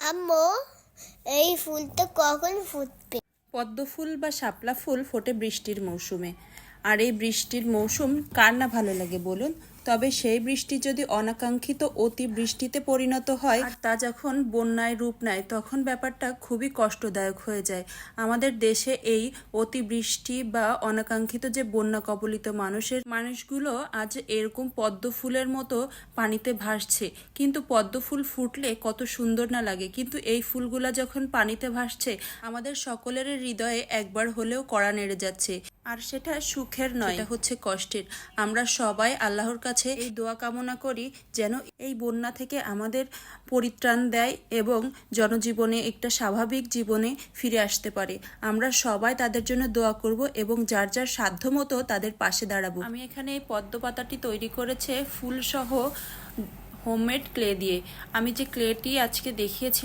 আম্মু, এই ফুলটা কখন ফুটবে? পদ্ম ফুল বা শাপলা ফুল ফোটে বৃষ্টির মৌসুমে। আর এই বৃষ্টির মৌসুম কার না ভালো লাগে বলুন? তবে সেই বৃষ্টি যদি অনাকাঙ্ক্ষিত অতি বৃষ্টিতে পরিণত হয় আর তা যখন বন্যায় রূপ নেয়, তখন ব্যাপারটা খুবই কষ্টদায়ক হয়ে যায়। আমাদের দেশে এই অতিবৃষ্টি বা অনাকাঙ্ক্ষিত যে বন্যা কবলিত মানুষগুলো আজ এরকম পদ্ম ফুলের মতো পানিতে ভাসছে। কিন্তু পদ্ম ফুল ফুটলে কত সুন্দর না লাগে, কিন্তু এই ফুলগুলা যখন পানিতে ভাসছে আমাদের সকলের হৃদয়ে একবার হলেও কড়া নেড়ে যাচ্ছে। আর সেটা সুখের নয়, এটা হচ্ছে কষ্টের। আমরা সবাই আল্লাহর কাছে এই দোয়া কামনা করি যেন এই বন্যা থেকে আমাদের পরিত্রাণ দেয় এবং জনজীবনে একটা স্বাভাবিক জীবনে ফিরে আসতে পারে। আমরা সবাই তাদের জন্য দোয়া করব এবং যার যার সাধ্যমতো তাদের পাশে দাঁড়াবো। আমি এখানে এই পদ্ম পাতাটি তৈরি করেছে ফুলসহ হোমমেড ক্লে দিয়ে। আমি যে ক্লেটি আজকে দেখিয়েছি